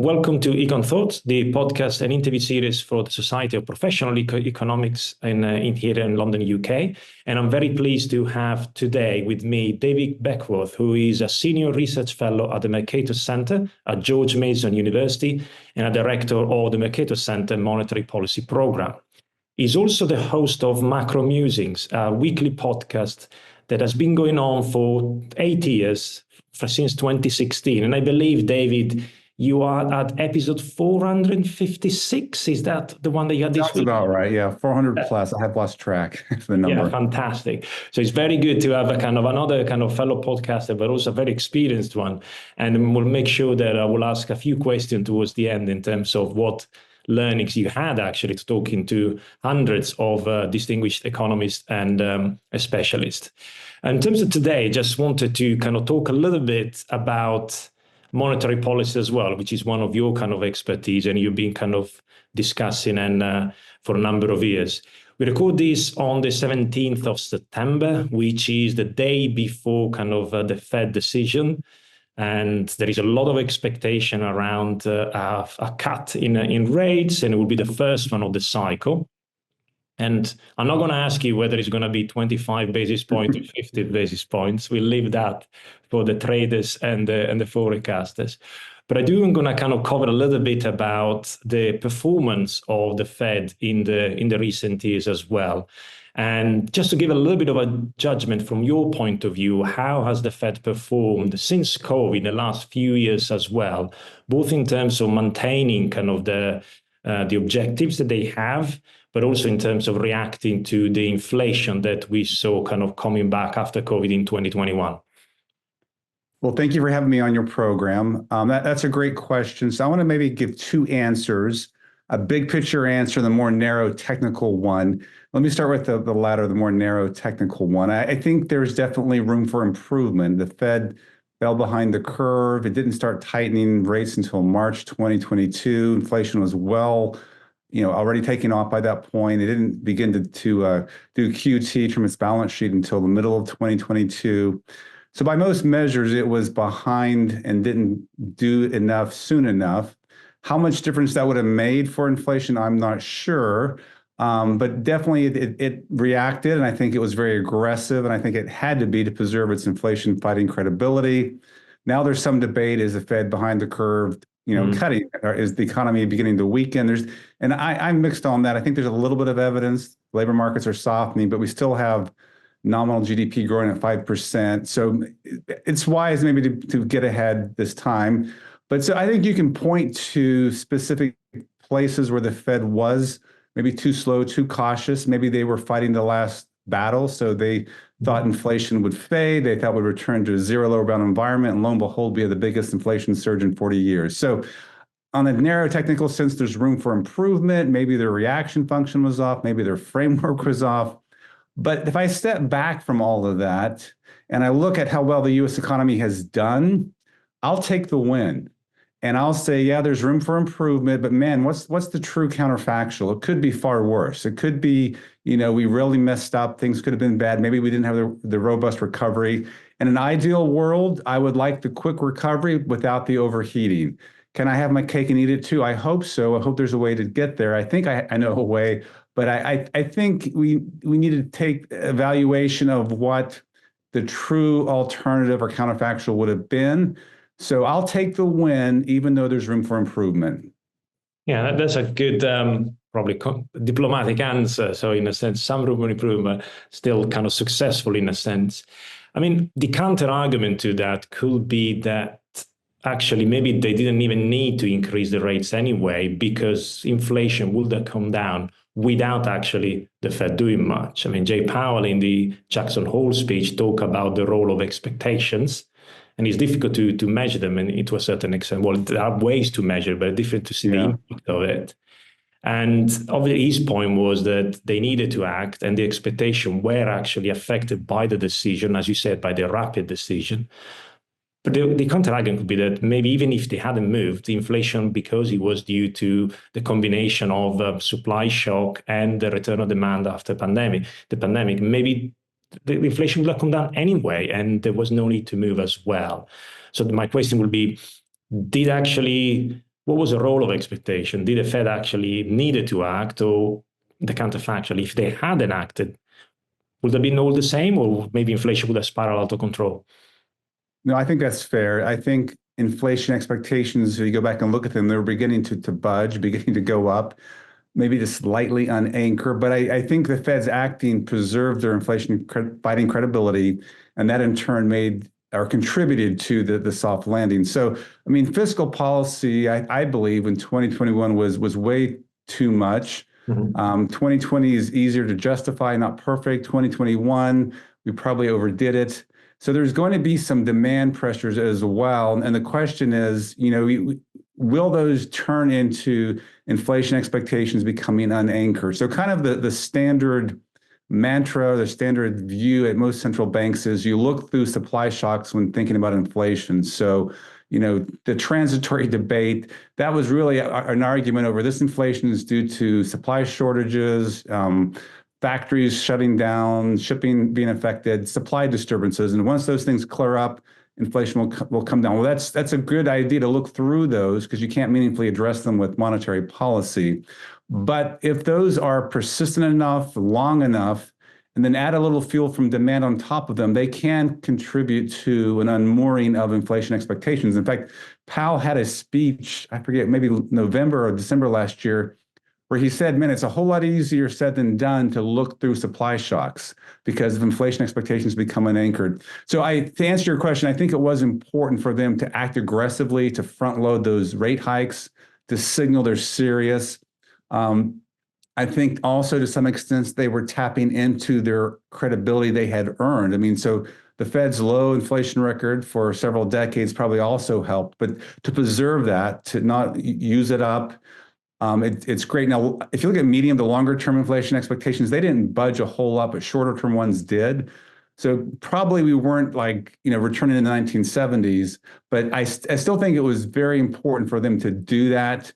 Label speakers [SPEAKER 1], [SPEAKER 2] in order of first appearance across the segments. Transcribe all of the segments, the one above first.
[SPEAKER 1] welcome to Econ Thoughts, the podcast and interview series for the Society of Professional Economics in here in London, UK. And I'm very pleased to have today with me David Beckworth, who is a senior research fellow at the Mercatus Center at George Mason University and a director of the Mercatus Center Monetary Policy Program. He's also the host of Macro Musings, a weekly podcast that has been going on for 8 years, since 2016. And I believe, David, you are at episode 456. Is that the one that you had this week?
[SPEAKER 2] That's about right. Yeah, 400 plus. I have lost track of the number.
[SPEAKER 1] Yeah, fantastic. So it's very good to have another fellow podcaster, but also a very experienced one. And we'll make sure that I will ask a few questions towards the end in terms of what learnings you had actually to talking to hundreds of distinguished economists and specialists. And in terms of today, just wanted to talk a little bit about monetary policy as well, which is one of your expertise, and you've been discussing and for a number of years. We record this on the 17th of September, which is the day before the Fed decision. And there is a lot of expectation around a cut in rates, and it will be the first one of the cycle. And I'm not going to ask you whether it's going to be 25 basis points or 50 basis points. We'll leave that for the traders and the forecasters. But I do going to cover a little bit about the performance of the Fed in the recent years as well. And just to give a little bit of a judgment from your point of view, how has the Fed performed since COVID, the last few years as well, both in terms of maintaining the objectives that they have, but also in terms of reacting to the inflation that we saw coming back after COVID in 2021?
[SPEAKER 2] Well, thank you for having me on your program. That's a great question. So I want to maybe give two answers, a big picture answer, and the more narrow technical one. Let me start with the latter, the more narrow technical one. I think there's definitely room for improvement. The Fed fell behind the curve. It didn't start tightening rates until March 2022. Inflation was already taking off by that point. It didn't begin to do QT from its balance sheet until the middle of 2022. So by most measures, it was behind and didn't do enough soon enough. How much difference that would have made for inflation, I'm not sure. But definitely it reacted, and I think it was very aggressive, and I think it had to be to preserve its inflation fighting credibility. Now there's some debate, is the Fed behind the curve, cutting, or is the economy beginning to weaken? I'm mixed on that. I think there's a little bit of evidence. Labor markets are softening, but we still have nominal GDP growing at 5%. So it's wise maybe to get ahead this time. But so I think you can point to specific places where the Fed was maybe too slow, too cautious. Maybe they were fighting the last battle, so they thought inflation would fade. They thought we'd return to a zero lower bound environment, and lo and behold, we had the biggest inflation surge in 40 years. So on a narrow technical sense, there's room for improvement. Maybe their reaction function was off. Maybe their framework was off. But if I step back from all of that and I look at how well the U.S. economy has done, I'll take the win. And I'll say, yeah, there's room for improvement, but man, what's the true counterfactual? It could be far worse. It could be, we really messed up. Things could have been bad. Maybe we didn't have the robust recovery. In an ideal world, I would like the quick recovery without the overheating. Can I have my cake and eat it too? I hope so. I hope there's a way to get there. I think I know a way, but I think we need to take evaluation of what the true alternative or counterfactual would have been. So I'll take the win, even though there's room for improvement.
[SPEAKER 1] Yeah, that's a good, probably diplomatic answer. So in a sense, some room for improvement, still successful in a sense. I mean, the counter argument to that could be that actually maybe they didn't even need to increase the rates anyway, because inflation would have come down without actually the Fed doing much. I mean, Jay Powell in the Jackson Hole speech talked about the role of expectations. And it's difficult to measure them, and to a certain extent. Well, there are ways to measure, but it's different to see the impact of it. And obviously, his point was that they needed to act, and the expectation were actually affected by the decision, as you said, by the rapid decision. But the counter-argument could be that maybe even if they hadn't moved, the inflation, because it was due to the combination of supply shock and the return of demand after the pandemic, maybe the inflation would have come down anyway, and there was no need to move as well. So my question would be, did actually what was the role of expectation? Did the Fed actually needed to act, or the counterfactual? If they hadn't acted, would have been all the same, or maybe inflation would have spiraled out of control?
[SPEAKER 2] No, I think that's fair. I think inflation expectations, if you go back and look at them, they're beginning to budge, beginning to go up, maybe to slightly unanchor. But I think the Fed's acting preserved their inflation fighting credibility, and that in turn made or contributed to the soft landing. So, I mean, fiscal policy, I believe in 2021 was way too much. 2020 is easier to justify, not perfect. 2021, we probably overdid it. So there's going to be some demand pressures as well. And the question is, will those turn into inflation expectations becoming unanchored? So kind of the standard mantra, the standard view at most central banks is you look through supply shocks when thinking about inflation. So, the transitory debate, that was really an argument over this inflation is due to supply shortages, factories shutting down, shipping being affected, supply disturbances. And once those things clear up, inflation will come down. Well, that's a good idea to look through those because you can't meaningfully address them with monetary policy. But if those are persistent enough, long enough, and then add a little fuel from demand on top of them, they can contribute to an unmooring of inflation expectations. In fact, Powell had a speech, I forget, maybe November or December last year, where he said, man, it's a whole lot easier said than done to look through supply shocks because of inflation expectations become unanchored. So to answer your question, I think it was important for them to act aggressively, to front load those rate hikes, to signal they're serious. I think also to some extent they were tapping into their credibility they had earned. I mean, so the Fed's low inflation record for several decades probably also helped, but to preserve that, to not use it up, it's great. Now, if you look at medium to longer term inflation expectations, they didn't budge a whole lot, but shorter term ones did. So probably we weren't returning in the 1970s, but I still think it was very important for them to do that.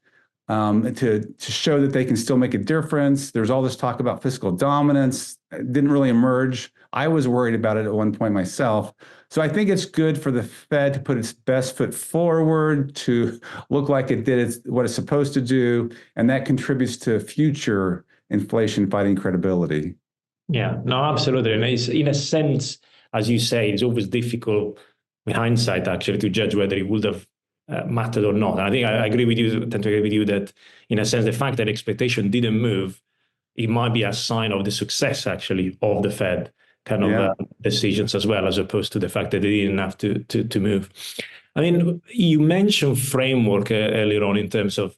[SPEAKER 2] To show that they can still make a difference. There's all this talk about fiscal dominance. It didn't really emerge. I was worried about it at one point myself. So I think it's good for the Fed to put its best foot forward, to look like it did what it's supposed to do, and that contributes to future inflation fighting credibility.
[SPEAKER 1] Yeah, no, absolutely. And it's, in a sense, as you say, it's always difficult in hindsight actually to judge whether it would have mattered or not. And I think I agree with you, tend to agree with you that in a sense, the fact that expectation didn't move, it might be a sign of the success actually of the Fed kind of decisions as well, as opposed to the fact that they didn't have to move. I mean, you mentioned framework earlier on in terms of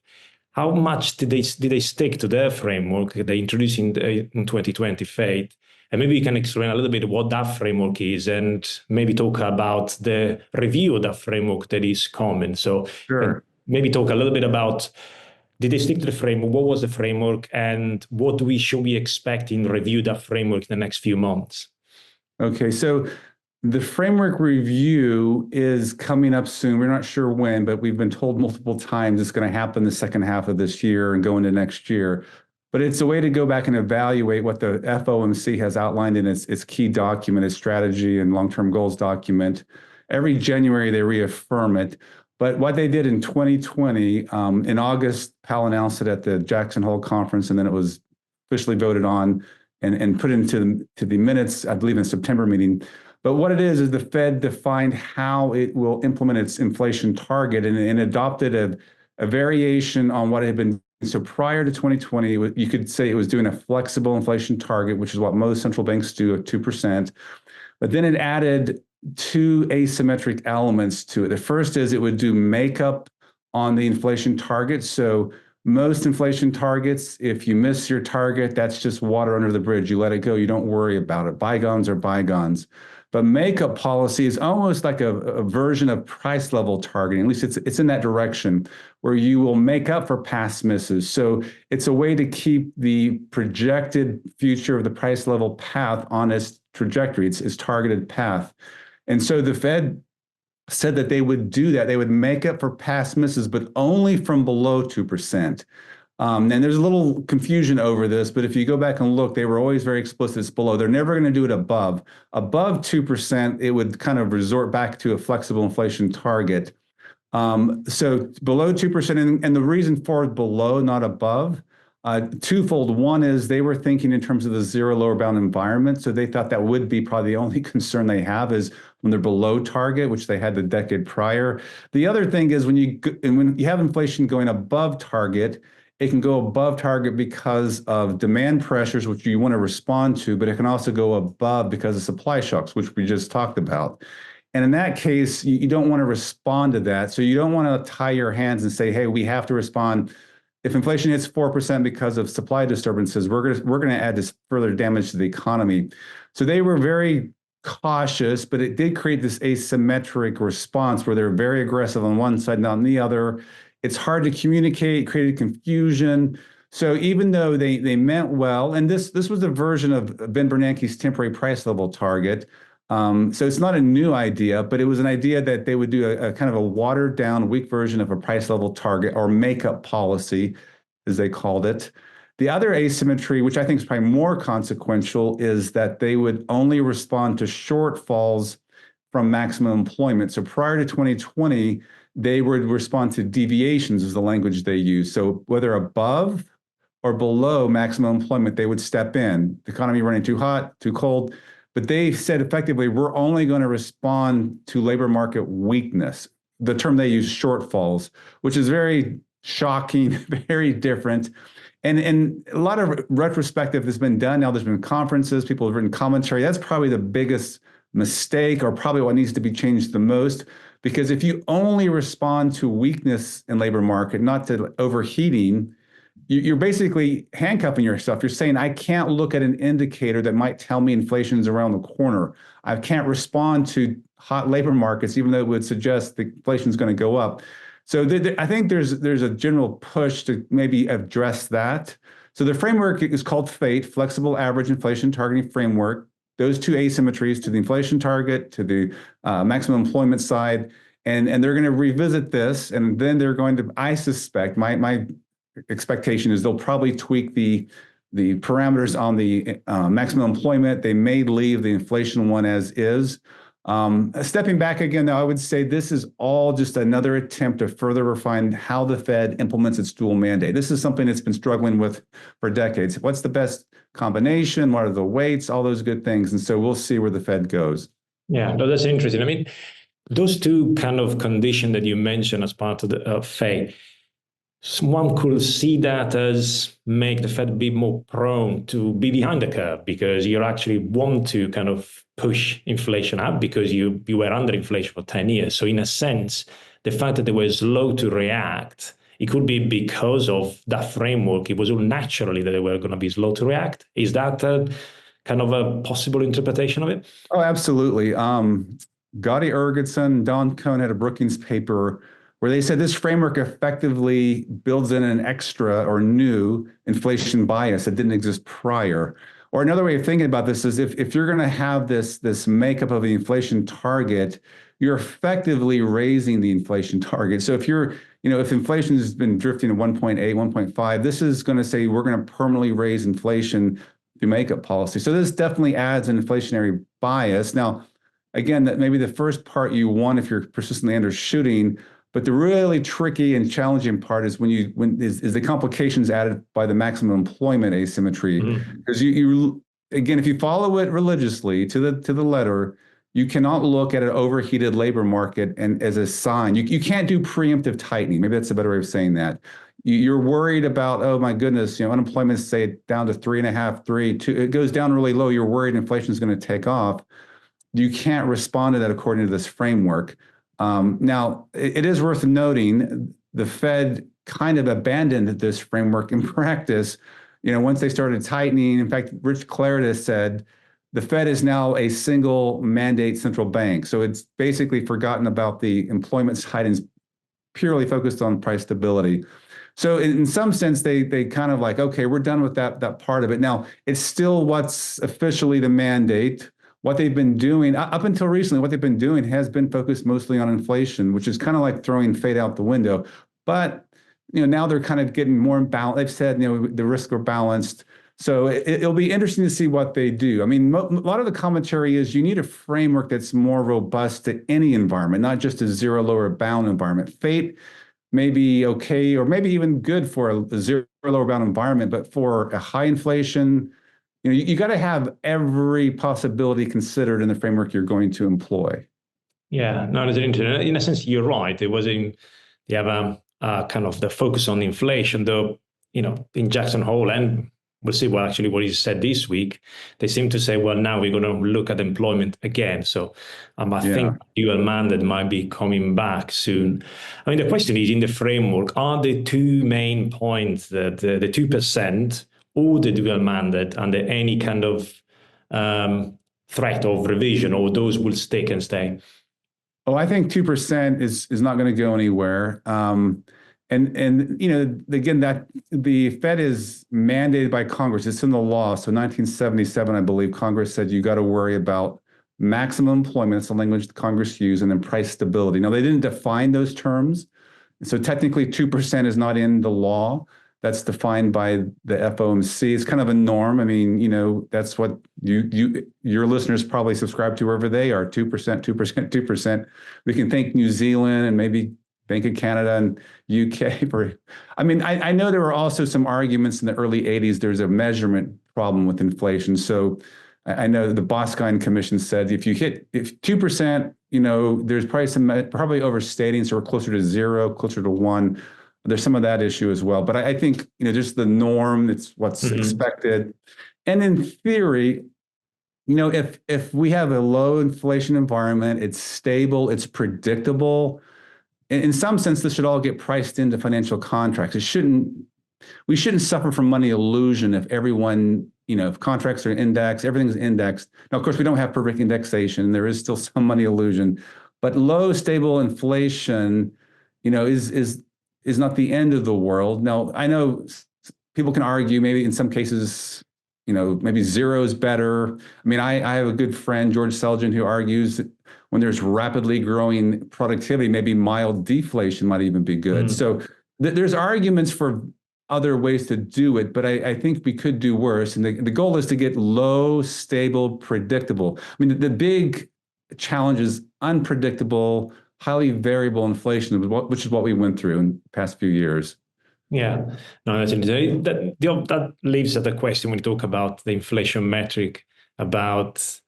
[SPEAKER 1] how much did they stick to their framework they introduced in 2020 FAIT? And maybe you can explain a little bit what that framework is and maybe talk about the review of that framework that is coming. So
[SPEAKER 2] sure.
[SPEAKER 1] Maybe talk a little bit about, did they stick to the framework? What was the framework? And what should we expect in review that framework in the next few months?
[SPEAKER 2] Okay, so the framework review is coming up soon. We're not sure when, but we've been told multiple times it's going to happen the second half of this year and go into next year. But it's a way to go back and evaluate what the FOMC has outlined in its key document, its strategy and long-term goals document. Every January, they reaffirm it. But what they did in 2020, in August, Powell announced it at the Jackson Hole conference, and then it was officially voted on and put into the minutes, I believe, in the September meeting. But what it is the Fed defined how it will implement its inflation target and adopted a variation on what it had been. So prior to 2020, you could say it was doing a flexible inflation target, which is what most central banks do at 2%. But then it added two asymmetric elements to it. The first is it would do makeup on the inflation target. So most inflation targets, if you miss your target, that's just water under the bridge. You let it go. You don't worry about it. Bygones are bygones. But makeup policy is almost like a version of price level targeting. At least it's in that direction where you will make up for past misses. So it's a way to keep the projected future of the price level path on its trajectory, its targeted path. And so the Fed said that they would do that. They would make up for past misses, but only from below 2%. And there's a little confusion over this, but if you go back and look, they were always very explicit. It's below. They're never going to do it above. Above 2%, it would kind of resort back to a flexible inflation target. So below 2%, and the reason for below, not above, twofold. One is they were thinking in terms of the zero lower bound environment. So they thought that would be probably the only concern they have is when they're below target, which they had the decade prior. The other thing is when you have inflation going above target, it can go above target because of demand pressures, which you want to respond to, but it can also go above because of supply shocks, which we just talked about. And in that case, you don't want to respond to that. So you don't want to tie your hands and say, hey, we have to respond. If inflation hits 4% because of supply disturbances, we're going to add this further damage to the economy. So they were very cautious, but it did create this asymmetric response where they're very aggressive on one side, not on the other. It's hard to communicate, created confusion. So even though they meant well, and this was a version of Ben Bernanke's temporary price level target. So it's not a new idea, but it was an idea that they would do a kind of a watered down, weak version of a price level target or makeup policy, as they called it. The other asymmetry, which I think is probably more consequential, is that they would only respond to shortfalls from maximum employment. So prior to 2020, they would respond to deviations is the language they use. So whether above or below maximum employment, they would step in. The economy running too hot, too cold. But they said effectively, we're only going to respond to labor market weakness. The term they use, shortfalls, which is very shocking, very different. And a lot of retrospective has been done. Now there's been conferences, people have written commentary. That's probably the biggest mistake or probably what needs to be changed the most. Because if you only respond to weakness in labor market, not to overheating, you're basically handcuffing yourself. You're saying, I can't look at an indicator that might tell me inflation's around the corner. I can't respond to hot labor markets, even though it would suggest the inflation's going to go up. So I think there's a general push to maybe address that. So the framework is called FAIT, Flexible Average Inflation Targeting Framework. Those two asymmetries to the inflation target, to the maximum employment side, and they're going to revisit this, and then they're going to, I suspect, my expectation is they'll probably tweak the parameters on the maximum employment. They may leave the inflation one as is. Stepping back again, though, I would say this is all just another attempt to further refine how the Fed implements its dual mandate. This is something it's been struggling with for decades. What's the best combination? What are the weights? All those good things. And so we'll see where the Fed goes.
[SPEAKER 1] Yeah, no, that's interesting. I mean, those two kind of conditions that you mentioned as part of the FAIT, one could see that as make the Fed be more prone to be behind the curve because you actually want to kind of push inflation up because you were under inflation for 10 years. So in a sense, the fact that they were slow to react, it could be because of that framework. It was all naturally that they were going to be slow to react. Is that kind of a possible interpretation of it?
[SPEAKER 2] Oh, absolutely. Gotti Ergetson, Don Cohn had a Brookings paper where they said this framework effectively builds in an extra or new inflation bias that didn't exist prior. Or another way of thinking about this is if you're going to have this makeup of the inflation target, you're effectively raising the inflation target. So if if inflation has been drifting at 1.8, 1.5, this is going to say we're going to permanently raise inflation through makeup policy. So this definitely adds an inflationary bias. Now, again, that maybe the first part you want if you're persistently undershooting. But the really tricky and challenging part is when is the complications added by the maximum employment asymmetry. Because you again, if you follow it religiously to the letter, you cannot look at an overheated labor market and as a sign. You can't do preemptive tightening. Maybe that's a better way of saying that. You're worried about, oh my goodness, unemployment say down to 3.5, 3, 2. It goes down really low. You're worried inflation is going to take off. You can't respond to that according to this framework. Now, it is worth noting the Fed kind of abandoned this framework in practice. Once they started tightening, in fact, Rich Clarida said the Fed is now a single mandate central bank. So it's basically forgotten about the employment side and is purely focused on price stability. So in some sense, they kind of like, okay, we're done with that part of it. Now, it's still what's officially the mandate. What they've been doing up until recently, what they've been doing has been focused mostly on inflation, which is kind of like throwing FAIT out the window. But now they're kind of getting more in balance. They've said the risks are balanced. So it'll be interesting to see what they do. I mean, a lot of the commentary is you need a framework that's more robust to any environment, not just a zero lower bound environment. FAIT may be okay, or maybe even good for a zero lower bound environment, but for a high inflation, you got to have every possibility considered in the framework you're going to employ.
[SPEAKER 1] Yeah, no, that's interesting. In a sense, you're right. It was you have kind of the focus on inflation, though, in Jackson Hole, and we'll see what he said this week. They seem to say, well, now we're going to look at employment again. So I think dual mandate might be coming back soon. I mean, the question is, in the framework, are the two main points, the 2% or the dual mandate, under any kind of threat of revision, or those will stick and stay?
[SPEAKER 2] Oh, I think 2% is not going to go anywhere. And again, that the Fed is mandated by Congress. It's in the law. So 1977, I believe, Congress said you got to worry about maximum employment. That's the language Congress used, and then price stability. Now, they didn't define those terms. So technically 2% is not in the law. That's defined by the FOMC. It's kind of a norm. I mean, that's what your listeners probably subscribe to wherever they are, 2%, 2%, 2%. We can thank New Zealand and maybe Bank of Canada and UK for, I know there were also some arguments in the early 80s. There's a measurement problem with inflation. So I know the Boskin Commission said if 2%, there's probably overstating. So we're closer to 0, closer to 1. There's some of that issue as well. But I think, just the norm, it's what's expected. And in theory, if we have a low inflation environment, it's stable, it's predictable. In some sense, this should all get priced into financial contracts. We shouldn't suffer from money illusion if everyone, if contracts are indexed, everything's indexed. Now, of course, we don't have perfect indexation. There is still some money illusion, but low, stable inflation, is not the end of the world. Now, I know people can argue maybe in some cases, maybe 0 is better. I have a good friend, George Selgin, who argues that when there's rapidly growing productivity, maybe mild deflation might even be good. So there's arguments for other ways to do it, but I think we could do worse. And the goal is to get low, stable, predictable. The big challenge is unpredictable, highly variable inflation, which is what we went through in the past few years.
[SPEAKER 1] Yeah, no, that's interesting. That leaves at the question when you talk about the inflation metric, about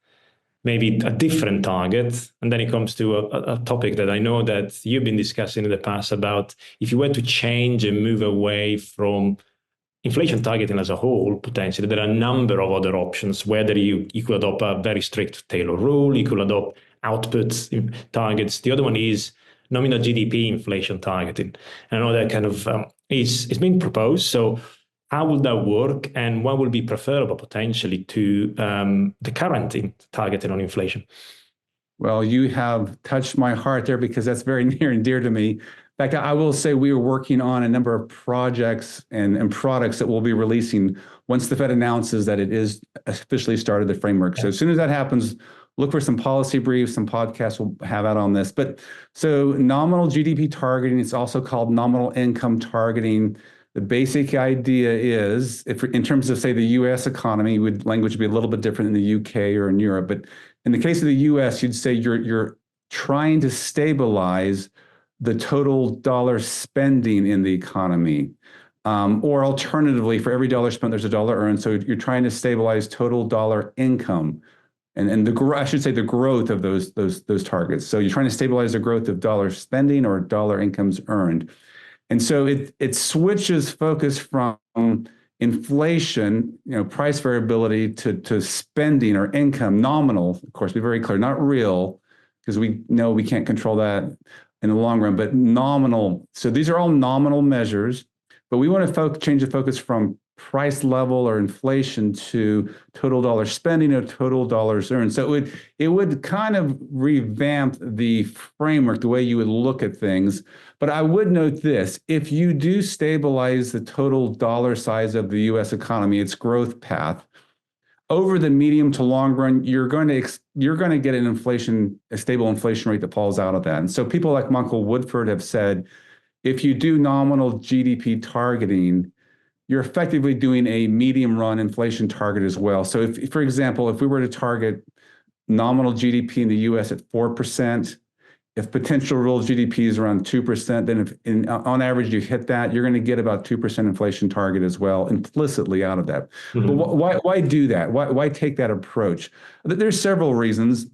[SPEAKER 1] maybe a different target. And then it comes to a topic that I know that you've been discussing in the past about if you were to change and move away from inflation targeting as a whole, potentially, there are a number of other options, whether you could adopt a very strict Taylor rule, you could adopt output targets. The other one is nominal GDP inflation targeting. And I know that kind of is being proposed. So how would that work, and what would be preferable potentially to the current targeting on inflation?
[SPEAKER 2] Well, you have touched my heart there, because that's very near and dear to me. In fact, I will say we are working on a number of projects and products that we'll be releasing once the Fed announces that it is officially started the framework. So as soon as that happens, look for some policy briefs, some podcasts we'll have out on this. But so nominal GDP targeting, it's also called nominal income targeting. The basic idea is, if in terms of, say, the U.S. economy, language would be a little bit different in the U.K. or in Europe. But in the case of the U.S., you'd say you're trying to stabilize the total dollar spending in the economy. Or alternatively, for every dollar spent, there's a dollar earned. So you're trying to stabilize total dollar income. And the growth of those targets. So you're trying to stabilize the growth of dollar spending or dollar incomes earned. And so it switches focus from inflation, price variability, to spending or income, nominal, of course, be very clear, not real, because we know we can't control that in the long run, but nominal. So these are all nominal measures, but we want to change the focus from price level or inflation to total dollar spending or total dollars earned. So it would kind of revamp the framework, the way you would look at things. But I would note this: if you do stabilize the total dollar size of the U.S. economy, its growth path, over the medium to long run, you're going to get a stable inflation rate that falls out of that. And so people like Michael Woodford have said, if you do nominal GDP targeting, you're effectively doing a medium run inflation target as well. So if, for example, if we were to target nominal GDP in the US at 4%, if potential real GDP is around 2%, then if on average you hit that, you're going to get about 2% inflation target as well, implicitly out of that. But why do that? Why take that approach? There's several reasons.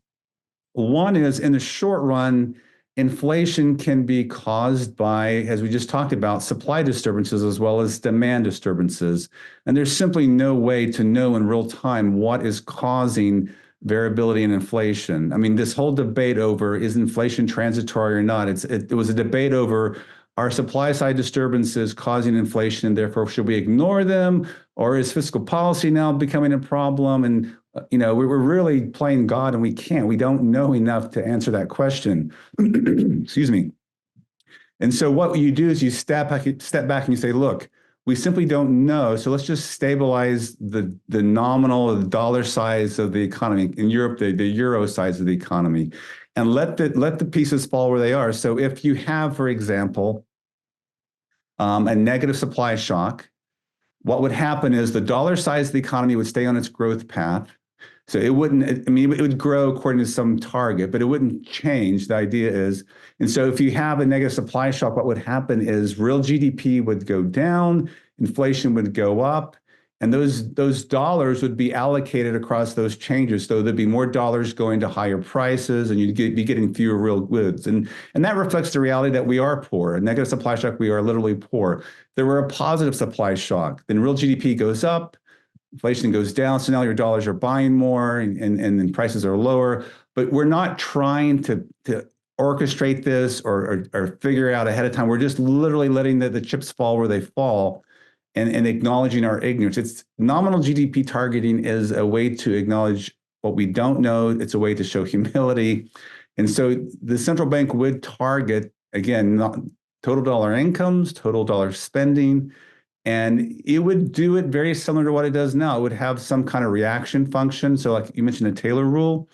[SPEAKER 2] One is in the short run, inflation can be caused by, as we just talked about, supply disturbances as well as demand disturbances. And there's simply no way to know in real time what is causing variability in inflation. I mean, this whole debate over is inflation transitory or not, it was a debate over, are supply side disturbances causing inflation, and therefore should we ignore them? Or is fiscal policy now becoming a problem? And we're really playing God, and we don't know enough to answer that question. Excuse me. And so what you do is you step back and you say, look, we simply don't know. So let's just stabilize the nominal, the dollar size of the economy. In Europe, the euro size of the economy, and let the pieces fall where they are. So if you have, for example, a negative supply shock, what would happen is the dollar size of the economy would stay on its growth path. So it wouldn't, I mean, it would grow according to some target, but it wouldn't change, the idea is. And so if you have a negative supply shock, what would happen is real GDP would go down, inflation would go up, and those dollars would be allocated across those changes. So there'd be more dollars going to higher prices, and you'd be getting fewer real goods. And that reflects the reality that we are poor. A negative supply shock, we are literally poor. If there were a positive supply shock, then real GDP goes up, inflation goes down, so now your dollars are buying more and then prices are lower. But we're not trying to orchestrate this or figure it out ahead of time. We're just literally letting the chips fall where they fall and acknowledging our ignorance. It's nominal GDP targeting is a way to acknowledge what we don't know. It's a way to show humility. And so the central bank would target, again, total dollar incomes, total dollar spending, and it would do it very similar to what it does now. It would have some kind of reaction function. So like you mentioned, a Taylor rule,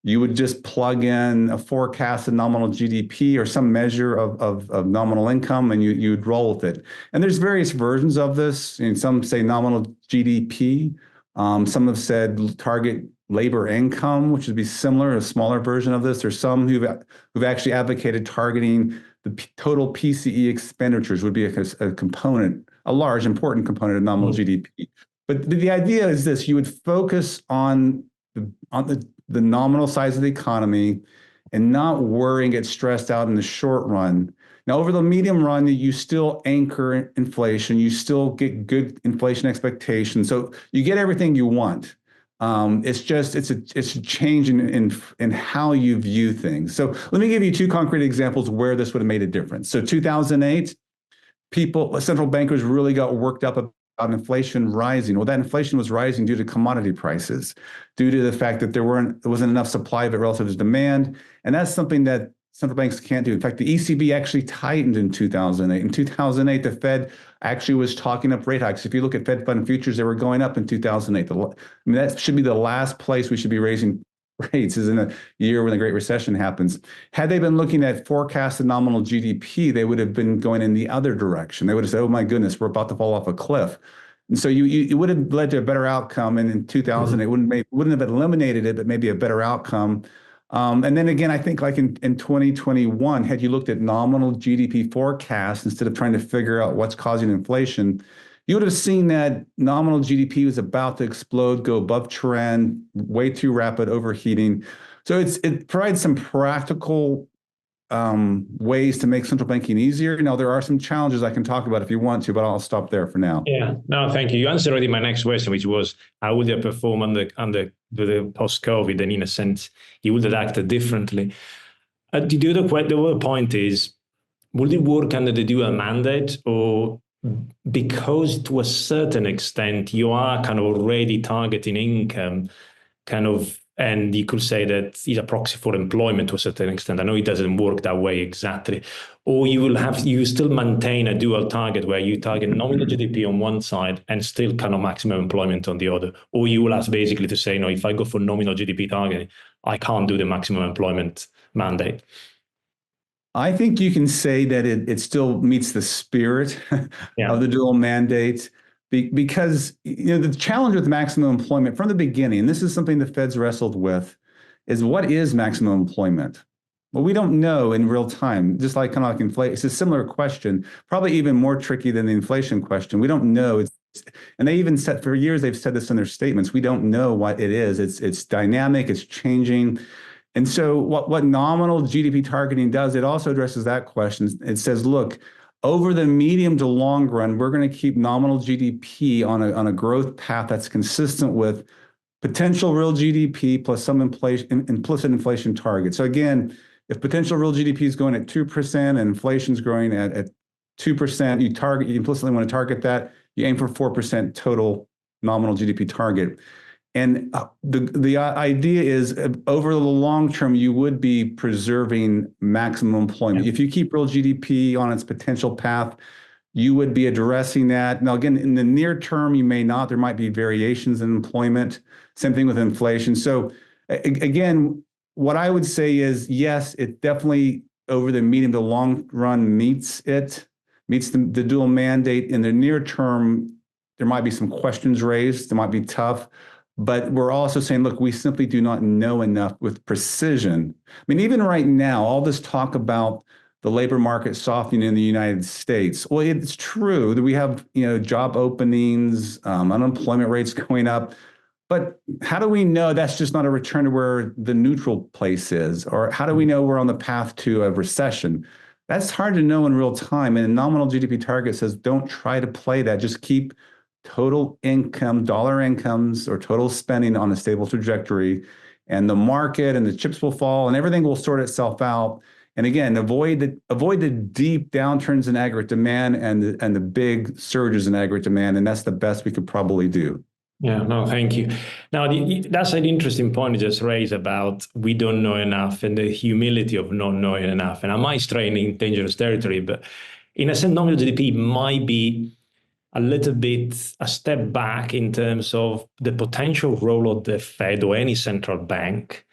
[SPEAKER 2] you would just plug in a forecast of nominal GDP or some measure of nominal income, and you'd roll with it. And there's various versions of this. And some say nominal GDP. Some have said target labor income, which would be similar, a smaller version of this. There's some who've actually advocated targeting the total PCE expenditures would be a component, a large, important component of nominal GDP. But the idea is this: you would focus on the nominal size of the economy and not worry and get stressed out in the short run. Now, over the medium run, you still anchor inflation. You still get good inflation expectations. So you get everything you want. It's a change in how you view things. So let me give you two concrete examples where this would have made a difference. So 2008, central bankers really got worked up about inflation rising. Well, that inflation was rising due to commodity prices, due to the fact that there wasn't enough supply of it relative to demand. And that's something that central banks can't do. In fact, the ECB actually tightened in 2008. In 2008, the Fed actually was talking up rate hikes. If you look at Fed fund futures, they were going up in 2008. I mean, that should be the last place we should be raising rates, is in a year when the Great Recession happens. Had they been looking at forecasted nominal GDP, they would have been going in the other direction. They would have said, oh my goodness, we're about to fall off a cliff. And so you would have led to a better outcome. And in 2000, it wouldn't have eliminated it, but maybe a better outcome. And then again, I think like in 2021, had you looked at nominal GDP forecasts instead of trying to figure out what's causing inflation, you would have seen that nominal GDP was about to explode, go above trend, way too rapid overheating. So it provides some practical ways to make central banking easier. Now, there are some challenges I can talk about if you want to, but I'll stop there for now.
[SPEAKER 1] Yeah, no, thank you. You answered already my next question, which was how would they perform under the post-COVID, and in a sense, you would have acted differently. The other point is, would it work under the dual mandate, or because to a certain extent you are kind of already targeting income, and you could say that it's a proxy for employment to a certain extent. I know it doesn't work that way exactly. Or you still maintain a dual target where you target nominal GDP on one side and still kind of maximum employment on the other. Or you will have basically to say, no, if I go for nominal GDP target, I can't do the maximum employment mandate.
[SPEAKER 2] I think you can say that it still meets the spirit of the dual mandate. Because the challenge with maximum employment from the beginning, and this is something the Fed's wrestled with, is what is maximum employment? Well, we don't know in real time, just like kind of like inflation. It's a similar question, probably even more tricky than the inflation question. We don't know. And they even said for years, they've said this in their statements. We don't know what it is. It's dynamic, it's changing. And so what nominal GDP targeting does, it also addresses that question. It says, look, over the medium to long run, we're going to keep nominal GDP on a growth path that's consistent with potential real GDP plus some implicit inflation target. So again, if potential real GDP is going at 2% and inflation is growing at 2%, you implicitly want to target that. You aim for 4% total nominal GDP target. And the idea is over the long term, you would be preserving maximum employment. If you keep real GDP on its potential path, you would be addressing that. Now, again, in the near term, you may not. There might be variations in employment. Same thing with inflation. So again, what I would say is, yes, it definitely over the medium to long run meets the dual mandate. In the near term, there might be some questions raised. It might be tough. But we're also saying, look, we simply do not know enough with precision. I mean, even right now, all this talk about the labor market softening in the United States. Well, it's true that we have, job openings, unemployment rates going up. But how do we know that's just not a return to where the neutral place is? Or how do we know we're on the path to a recession? That's hard to know in real time. And a nominal GDP target says, don't try to play that. Just keep total income, dollar incomes, or total spending on a stable trajectory. And the market and the chips will fall and everything will sort itself out. And again, avoid the deep downturns in aggregate demand and the big surges in aggregate demand. And that's the best we could probably do.
[SPEAKER 1] Yeah, no, thank you. Now, that's an interesting point you just raised about we don't know enough and the humility of not knowing enough. And I might stray in dangerous territory, but in a sense, nominal GDP might be a little bit a step back in terms of the potential role of the Fed or any central bank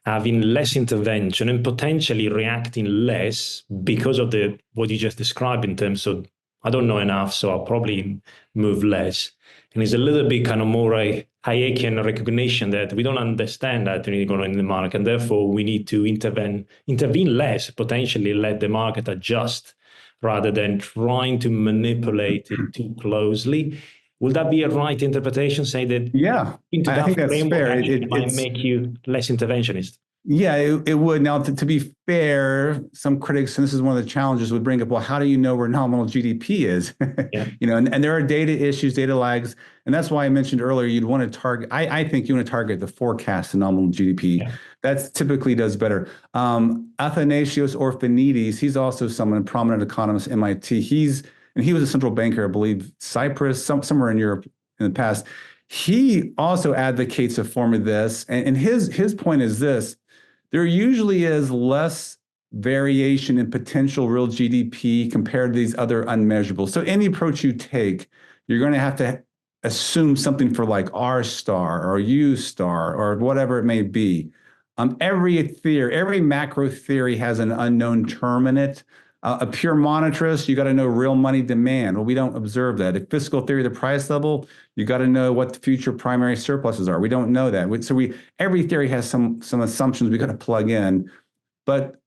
[SPEAKER 1] having less intervention and potentially reacting less because of what you just described in terms of, I don't know enough, so I'll probably move less. And it's a little bit kind of more a Hayekian recognition that we don't understand that going on in the market, and therefore we need to intervene less, potentially let the market adjust rather than trying to manipulate it too closely. Will that be a right interpretation? Say that
[SPEAKER 2] I think that's fair.
[SPEAKER 1] It might make you less interventionist.
[SPEAKER 2] Yeah, it would. Now, to be fair, some critics, and this is one of the challenges, would bring up, well, how do you know where nominal GDP is? And there are data issues, data lags. And that's why I mentioned earlier, you'd want to target, I think you want to target the forecast of nominal GDP. Yeah. That typically does better. Athanasios Orphanides, he's also someone, a prominent economist at MIT. He was a central banker, I believe, Cyprus, somewhere in Europe in the past. He also advocates a form of this. And his point is this: there usually is less variation in potential real GDP compared to these other unmeasurables. So any approach you take, you're going to have to assume something for like R star or U star or whatever it may be. Every macro theory has an unknown term in it. A pure monetarist, you got to know real money demand. Well, we don't observe that. If fiscal theory, the price level, you got to know what the future primary surpluses are. We don't know that. So every theory has some assumptions we got to plug in. But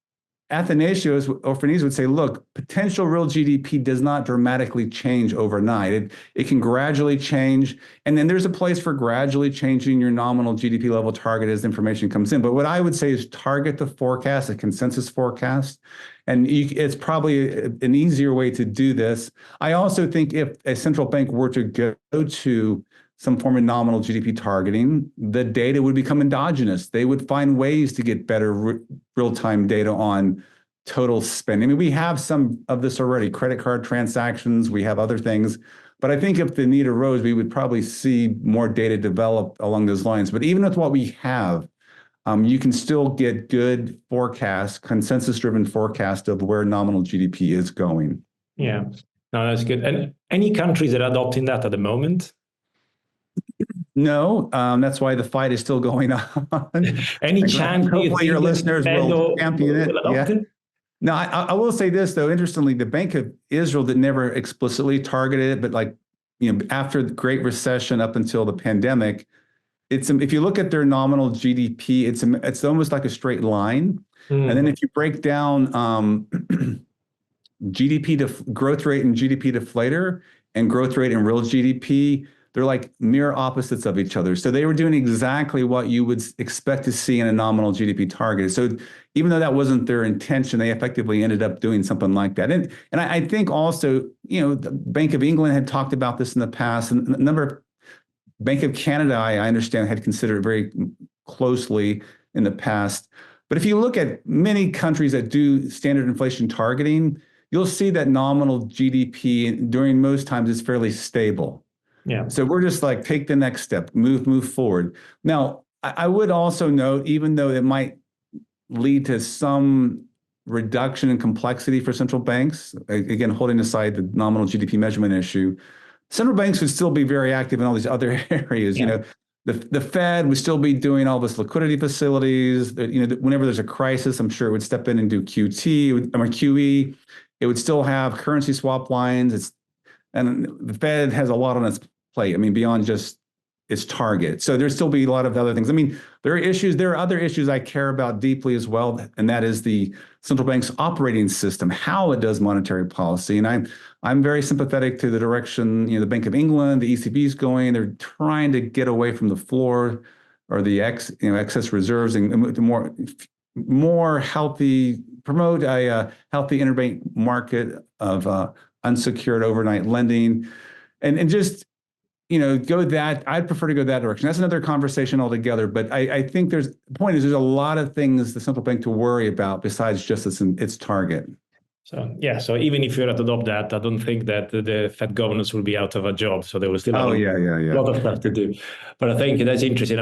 [SPEAKER 2] Athanasios Orphanides would say, look, potential real GDP does not dramatically change overnight. It can gradually change. And then there's a place for gradually changing your nominal GDP level target as information comes in. But what I would say is target the forecast, a consensus forecast. And it's probably an easier way to do this. I also think if a central bank were to go to some form of nominal GDP targeting, the data would become endogenous. They would find ways to get better real-time data on total spending. I mean, we have some of this already, credit card transactions, we have other things. But I think if the need arose, we would probably see more data develop along those lines. But even with what we have, you can still get good forecasts, consensus-driven forecast of where nominal GDP is going.
[SPEAKER 1] Yeah, no, that's good. And any countries that are adopting that at the moment?
[SPEAKER 2] No, that's why the fight is still going on.
[SPEAKER 1] Any chance?
[SPEAKER 2] Hopefully your listeners will champion it. Yeah. No, I will say this, though. Interestingly, the Bank of Israel that never explicitly targeted it, but after the Great Recession up until the pandemic, if you look at their nominal GDP, it's almost like a straight line. And then if you break down GDP to growth rate and GDP deflator and growth rate and real GDP, they're like mirror opposites of each other. So they were doing exactly what you would expect to see in a nominal GDP target. So even though that wasn't their intention, they effectively ended up doing something like that. And I think also, the Bank of England had talked about this in the past, and a number of Bank of Canada, I understand, had considered it very closely in the past. But if you look at many countries that do standard inflation targeting, you'll see that nominal GDP during most times is fairly stable.
[SPEAKER 1] Yeah.
[SPEAKER 2] So we're just like, take the next step, move forward. Now, I would also note, even though it might lead to some reduction in complexity for central banks, again, holding aside the nominal GDP measurement issue, central banks would still be very active in all these other areas.
[SPEAKER 1] Yeah.
[SPEAKER 2] The Fed would still be doing all this liquidity facilities. Whenever there's a crisis, I'm sure it would step in and do QE. It would still have currency swap lines. And the Fed has a lot on its plate. Beyond just its target. So there'd still be a lot of other things. There are other issues I care about deeply as well, and that is the central bank's operating system, how it does monetary policy. And I'm very sympathetic to the direction, the Bank of England, the ECB is going. They're trying to get away from the floor or the excess reserves and more healthy, promote a healthy interbank market of unsecured overnight lending, and just I'd prefer to go that direction. That's another conversation altogether. But I think the point is there's a lot of things the central bank to worry about besides just its target.
[SPEAKER 1] So even if you were to adopt that, I don't think that the Fed governors will be out of a job. So there will still be a lot of stuff to do. But I think that's interesting.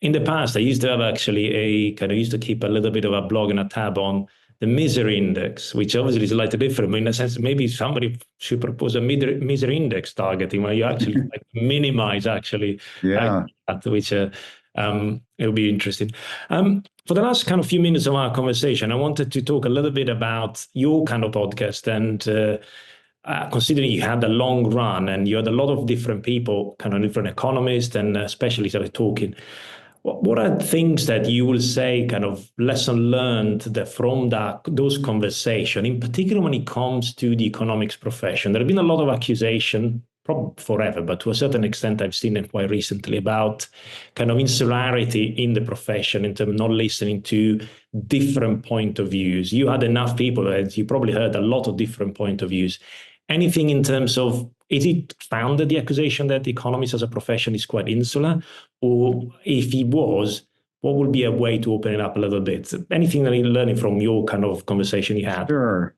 [SPEAKER 1] In the past, I used to have actually I used to keep a little bit of a blog and a tab on the misery index, which obviously is slightly different. In a sense, maybe somebody should propose a misery index targeting where you actually minimize that, which it'll be interesting. For the last kind of few minutes of our conversation, I wanted to talk a little bit about your kind of podcast and considering you had a long run and you had a lot of different people, kind of different economists and specialists that are talking. What are things that you will say, kind of lesson learned from those conversations, in particular when it comes to the economics profession? There have been a lot of accusation, probably forever, but to a certain extent, I've seen it quite recently about kind of insularity in the profession in terms of not listening to different point of views. You had enough people, and you probably heard a lot of different point of views. Anything in terms of, is it founded, the accusation that economists as a profession is quite insular? Or if it was, what would be a way to open it up a little bit? Anything that you're learning from your kind of conversation you had?
[SPEAKER 2] Sure.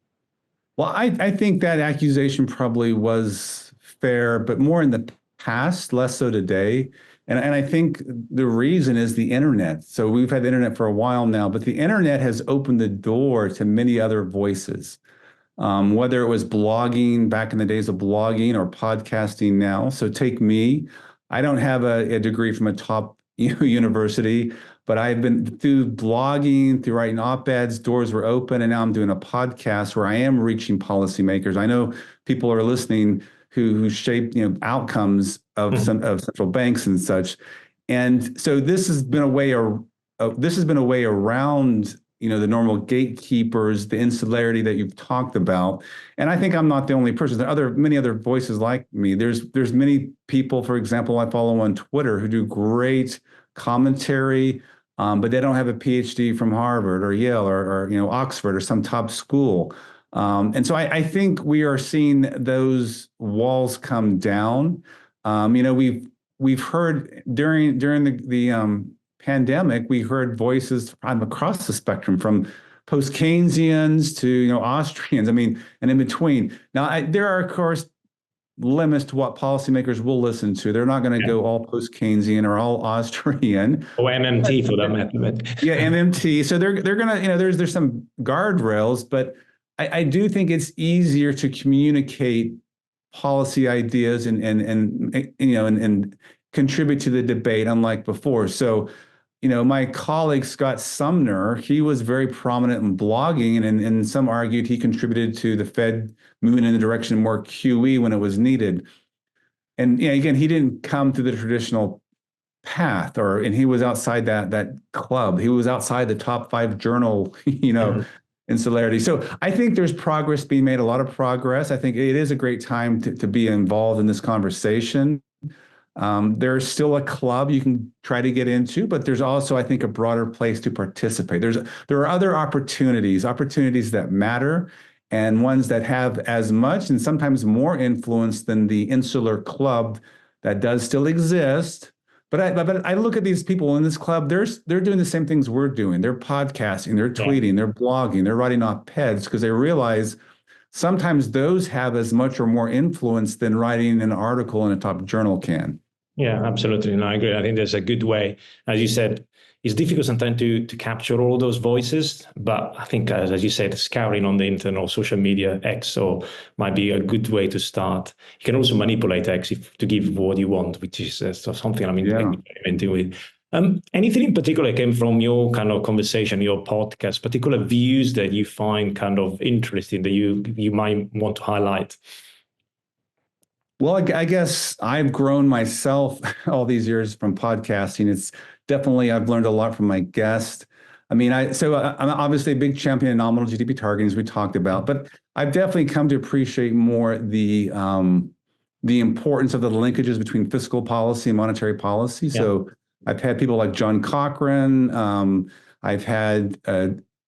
[SPEAKER 2] Well, I think that accusation probably was fair, but more in the past, less so today. And I think the reason is the internet. So we've had the internet for a while now, but the internet has opened the door to many other voices. Whether it was blogging back in the days of blogging or podcasting now. So take me. I don't have a degree from a top university, but I've been through blogging, through writing op-eds, doors were open, and now I'm doing a podcast where I am reaching policymakers. I know people are listening who shape outcomes of central banks and such. And so this has been a way around the normal gatekeepers, the insularity that you've talked about. And I think I'm not the only person. There are many other voices like me. There's many people, for example, I follow on Twitter who do great commentary, but they don't have a PhD from Harvard or Yale or Oxford or some top school. And so I think we are seeing those walls come down. We've heard during the pandemic, we heard voices from across the spectrum, from post-Keynesians to Austrians, and in between. Now, there are, of course, limits to what policymakers will listen to. They're not going to go all post-Keynesian or all Austrian.
[SPEAKER 1] Or MMT for that matter.
[SPEAKER 2] Yeah, MMT. So they're going to, there's some guardrails, but I do think it's easier to communicate policy ideas and contribute to the debate, unlike before. So, my colleague, Scott Sumner, he was very prominent in blogging, and some argued he contributed to the Fed moving in the direction of more QE when it was needed. And again, he didn't come to the traditional path, and he was outside that club. He was outside the top 5 journal, insularity. So I think there's progress being made, a lot of progress. I think it is a great time to be involved in this conversation. There's still a club you can try to get into, but there's also, I think, a broader place to participate. There are other opportunities that matter, and ones that have as much and sometimes more influence than the insular club that does still exist. But I look at these people in this club, they're doing the same things we're doing. They're podcasting, they're tweeting, they're blogging, they're writing op-eds, because they realize sometimes those have as much or more influence than writing an article in a top journal can.
[SPEAKER 1] Yeah, absolutely. No, I agree. I think there's a good way. As you said, it's difficult sometimes to capture all those voices, but I think, as you said, scouring on the internet or social media, X, or might be a good way to start. You can also manipulate X to give what you want, which is something I'm experimenting with. Anything in particular came from your kind of conversation, your podcast, particular views that you find kind of interesting that you might want to highlight?
[SPEAKER 2] Well, I guess I've grown myself all these years from podcasting. It's definitely, I've learned a lot from my guest. I mean, I'm obviously a big champion of nominal GDP targeting, as we talked about, but I've definitely come to appreciate more the importance of the linkages between fiscal policy and monetary policy. Yeah. So I've had people like John Cochran. I've had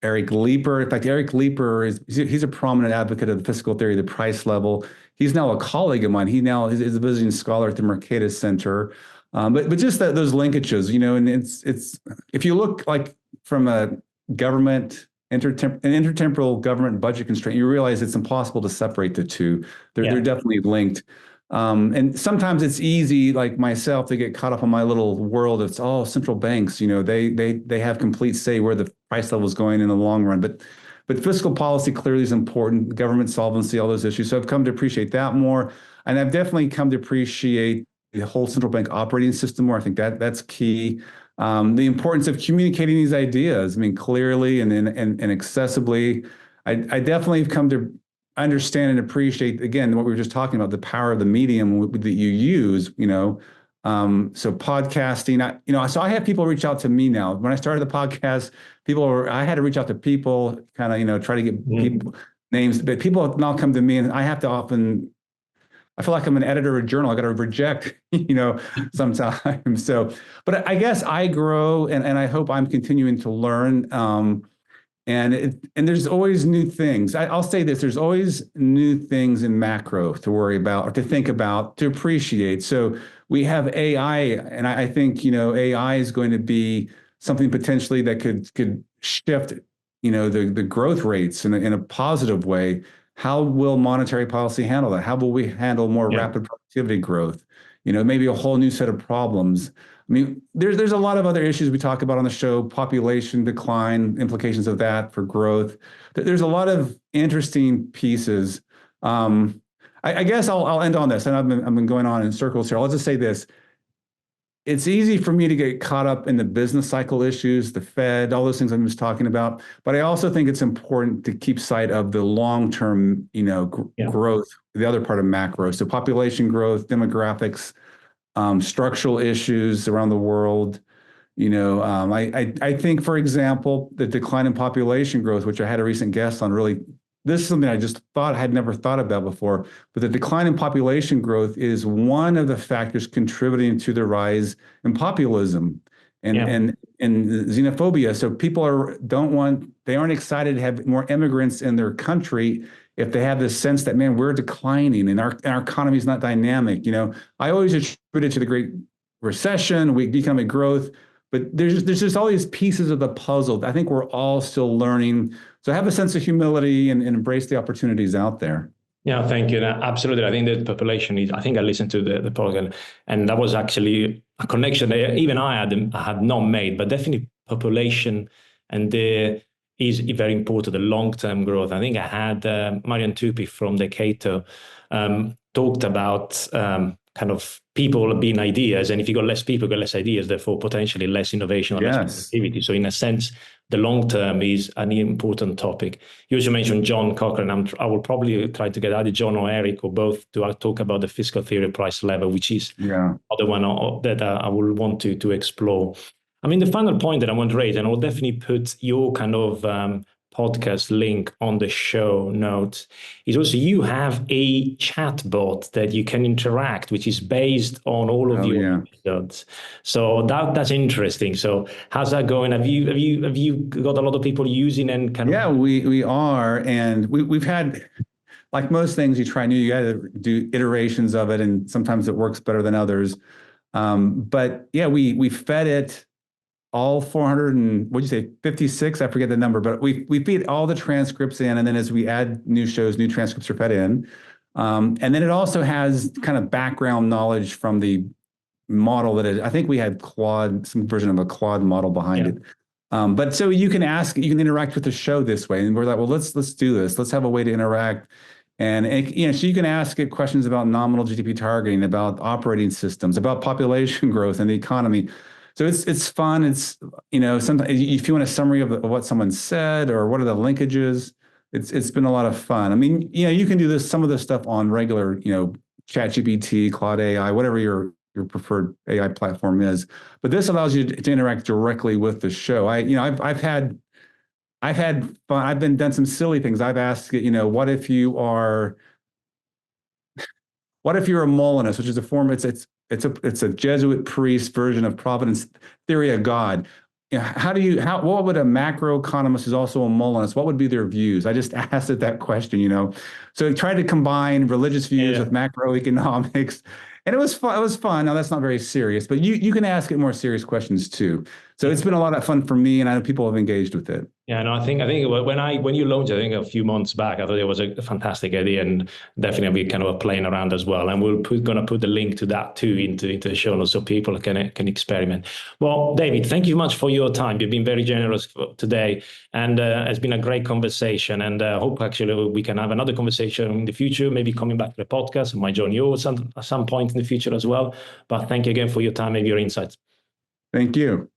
[SPEAKER 2] Eric Leeper. In fact, Eric Leeper he's a prominent advocate of the fiscal theory of the price level. He's now a colleague of mine. He now is a visiting scholar at the Mercatus Center. But just those linkages, and it's if you look like from a government intertemporal government budget constraint, you realize it's impossible to separate the two. They're definitely linked. And sometimes it's easy, like myself, to get caught up in my little world. It's all central banks, they have complete say where the price level is going in the long run. But fiscal policy clearly is important, government solvency, all those issues. So I've come to appreciate that more. And I've definitely come to appreciate the whole central bank operating system more. I think that's key. The importance of communicating these ideas, clearly and accessibly. I definitely have come to understand and appreciate, again, what we were just talking about, the power of the medium that you use, so podcasting, so I have people reach out to me now. When I started the podcast, I had to reach out to people, kind of, try to get people names, but people have now come to me, and I have to I feel like I'm an editor of a journal. I got to reject, sometimes. So, but I guess I grow, and I hope I'm continuing to learn. And there's always new things. I'll say this: there's always new things in macro to worry about, or to think about, to appreciate. So we have AI, and I think AI is going to be something potentially that could shift the growth rates in a positive way. How will monetary policy handle that? How will we handle more rapid productivity growth? Maybe a whole new set of problems. There's a lot of other issues we talk about on the show: population decline, implications of that for growth. There's a lot of interesting pieces. I guess I'll end on this, and I've been going on in circles here. I'll just say this: it's easy for me to get caught up in the business cycle issues, the Fed, all those things I'm just talking about. But I also think it's important to keep sight of the long-term, growth, the other part of macro. So population growth, demographics, structural issues around the world. I think, for example, the decline in population growth, which I had a recent guest on, really, this is something I just thought I had never thought about before. But the decline in population growth is one of the factors contributing to the rise in populism and xenophobia. So people they aren't excited to have more immigrants in their country if they have this sense that, man, we're declining and our economy is not dynamic. I always attribute it to the Great Recession, weak economic growth, but there's just all these pieces of the puzzle. I think we're all still learning. So have a sense of humility and embrace the opportunities out there.
[SPEAKER 1] Yeah, thank you. Absolutely. I think the population I think I listened to the program, and that was actually a connection that even I had not made, but definitely population and there is very important, the long-term growth. I think I had Marian Tupi from the Cato talked about kind of people being ideas. And if you got less people, got less ideas, therefore potentially less innovation or less productivity. So in a sense, the long term is an important topic. You also mentioned John Cochrane. I will probably try to get either John or Eric or both to talk about the fiscal theory price level, which is other one that I will want to explore. I mean, the final point that I want to raise, and I'll definitely put your kind of podcast link on the show notes, is also you have a chat bot that you can interact, which is based on all of your episodes. So that's interesting. So how's that going? Have you got a lot of people using and kind of?
[SPEAKER 2] Yeah, we are, and we've had, like most things you try new, you got to do iterations of it, and sometimes it works better than others. But yeah, we fed it all 400 and what'd you say, 56? I forget the number, but we feed all the transcripts in, and then as we add new shows, new transcripts are fed in. And then it also has kind of background knowledge from the model I think we had Claude, some version of a Claude model behind it. But so you can interact with the show this way. And we're like, well, let's do this. Let's have a way to interact. And so you can ask it questions about nominal GDP targeting, about operating systems, about population growth and the economy. So it's fun. It's, sometimes if you want a summary of what someone said or what are the linkages, it's been a lot of fun. I mean, you can do some of this stuff on regular, ChatGPT, Claude AI, whatever your preferred AI platform is. But this allows you to interact directly with the show. I've had fun. I've done some silly things. I've asked it, what if you're a Molinist, which is a form, it's a Jesuit priest version of Providence theory of God. What would a macroeconomist who's also a Molinist, what would be their views? I just asked it that question, So I tried to combine religious views with macroeconomics. And it was fun. It was fun. Now that's not very serious, but you can ask it more serious questions too. So it's been a lot of fun for me, and I know people have engaged with it.
[SPEAKER 1] Yeah, no, I think when you launched, I think a few months back, I thought it was a fantastic idea, and definitely be kind of playing around as well. And we're going to put the link to that too into the show notes so people can experiment. Well, David, thank you much for your time. You've been very generous today, and it's been a great conversation. And I hope actually we can have another conversation in the future, maybe coming back to the podcast. I might join you at some point in the future as well. But thank you again for your time and your insights.
[SPEAKER 2] Thank you.